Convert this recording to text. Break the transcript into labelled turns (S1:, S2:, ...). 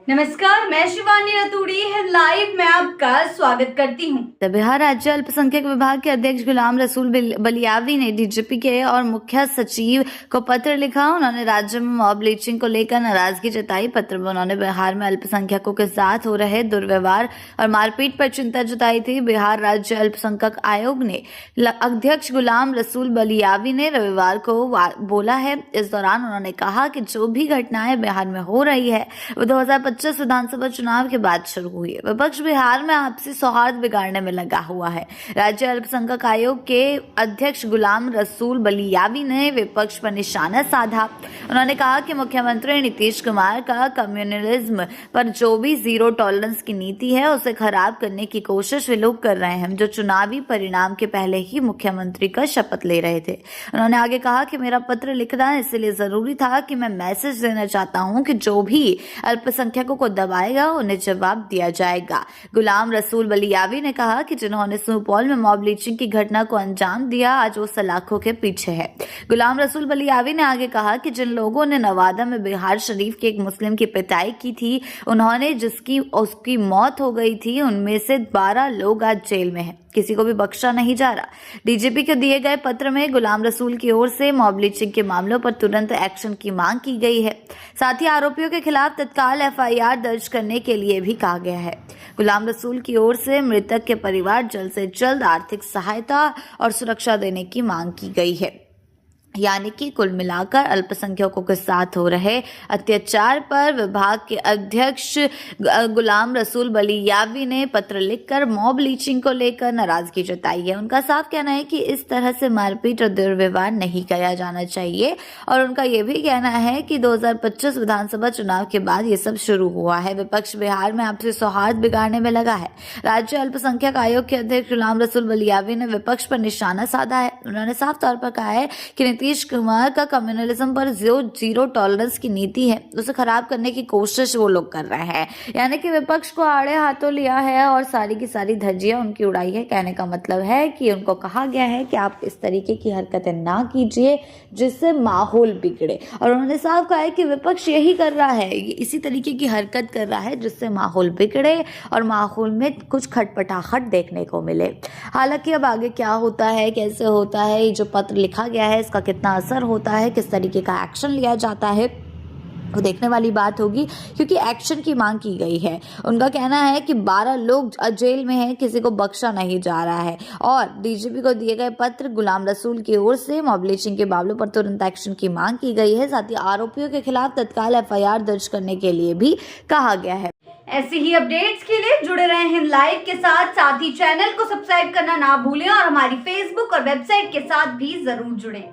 S1: नमस्कार, मैं शिवानी रतूड़ी लाइव में आपका स्वागत करती हूँ।
S2: बिहार राज्य अल्पसंख्यक विभाग के अध्यक्ष गुलाम रसूल बलियावी ने डीजीपी के और मुख्य सचिव को पत्र लिखा। उन्होंने राज्य में मॉब लिंचिंग को लेकर नाराजगी जताई। पत्र में उन्होंने बिहार में अल्पसंख्यकों के साथ हो रहे दुर्व्यवहार और मारपीट पर चिंता जताई थी। बिहार राज्य अल्पसंख्यक आयोग ने अध्यक्ष गुलाम रसूल बलियावी ने रविवार को बोला है। इस दौरान उन्होंने कहा कि जो भी घटनाएं बिहार में हो रही है वो 2025 विधानसभा चुनाव के बाद शुरू हुई है। विपक्ष बिहार में आपसी सौहार्द बिगाड़ने में लगा हुआ है। राज्य अल्पसंख्यक आयोग के अध्यक्ष गुलाम रसूल बलियावी ने विपक्ष पर निशाना साधा। उन्होंने कहा कि मुख्यमंत्री नीतीश कुमार का कम्युनलिज्म पर जो भी जीरो टॉलरेंस की नीति है उसे खराब करने की कोशिश वे लोग कर रहे हैं जो चुनावी परिणाम के पहले ही मुख्यमंत्री का शपथ ले रहे थे। उन्होंने आगे कहा कि मेरा पत्र लिखना इसलिए जरूरी था कि मैं मैसेज देना चाहता हूं कि जो भी अल्पसंख्यकों को दबाएगा उन्हें जवाब दिया जाएगा। गुलाम रसूल बलियावी ने कहा कि जिन्होंने सुपौल में मॉब लिंचिंग की घटना को अंजाम दिया आज वो सलाखों के पीछे है। गुलाम रसूल बलियावी ने आगे कहा कि जिन लोगों ने नवादा में बिहार शरीफ के एक मुस्लिम की पिटाई की थी उन्होंने उसकी मौत हो गई थी, उनमें से 12 लोग आज जेल में हैं। किसी को भी बख्शा नहीं जा रहा। डीजीपी को दिए गए पत्र में गुलाम रसूल की ओर से मॉब लिंचिंग के मामलों पर तुरंत एक्शन की मांग की गई है। साथ ही आरोपियों के खिलाफ तत्काल एफआईआर दर्ज करने के लिए भी कहा गया है। गुलाम रसूल की ओर से मृतक के परिवार जल्द से जल्द आर्थिक सहायता और सुरक्षा देने की मांग की गई है। यानी कि कुल मिलाकर अल्पसंख्यकों के साथ हो रहे अत्याचार पर विभाग के अध्यक्ष गुलाम रसूल बलियावी ने पत्र लिखकर मॉब लिंचिंग को लेकर नाराजगी जताई है। उनका साफ कहना है कि इस तरह से मारपीट और दुर्व्यवहार नहीं किया जाना चाहिए और उनका यह भी कहना है कि 2025 विधानसभा चुनाव के बाद ये सब शुरू हुआ है। विपक्ष बिहार में आपसी सौहार्द बिगाड़ने में लगा है। राज्य अल्पसंख्यक आयोग के अध्यक्ष गुलाम रसूल बलियावी ने विपक्ष पर निशाना साधा है। उन्होंने साफ तौर पर कहा है कि नीतीश कुमार का कम्युनलिज्म पर जो जीरो टॉलरेंस की नीति है उसे खराब करने की कोशिश वो लोग कर रहे हैं। यानी कि विपक्ष को आड़े हाथों लिया है और सारी की सारी धज्जियां उनकी उड़ाई है। कहने का मतलब है कि उनको कहा गया है कि आप इस तरीके की हरकतें ना कीजिए जिससे माहौल बिगड़े, और उन्होंने साफ कहा है कि विपक्ष यही कर रहा है, इसी तरीके की हरकत कर रहा है जिससे माहौल बिगड़े और माहौल में कुछ खटपटाहट देखने को मिले। हालांकि अब आगे क्या होता है, कैसे होता है, ये जो पत्र लिखा गया है इसका कितना असर होता है, किस तरीके का एक्शन लिया जाता है वो देखने वाली बात होगी, क्योंकि एक्शन की मांग की गई है। उनका कहना है कि 12 लोग जेल में हैं, किसी को बख्शा नहीं जा रहा है। और डीजीपी को दिए गए पत्र गुलाम रसूल की ओर से मॉब लिंचिंग के मामलों पर तुरंत एक्शन की मांग की गई है। साथ ही आरोपियों के खिलाफ तत्काल एफआईआर दर्ज करने के लिए भी कहा गया है।
S1: ऐसे ही अपडेट्स के लिए जुड़े रहे हैं लाइव के साथ ही चैनल को सब्सक्राइब करना ना भूलें और हमारी फेसबुक और वेबसाइट के साथ भी जरूर जुड़ें।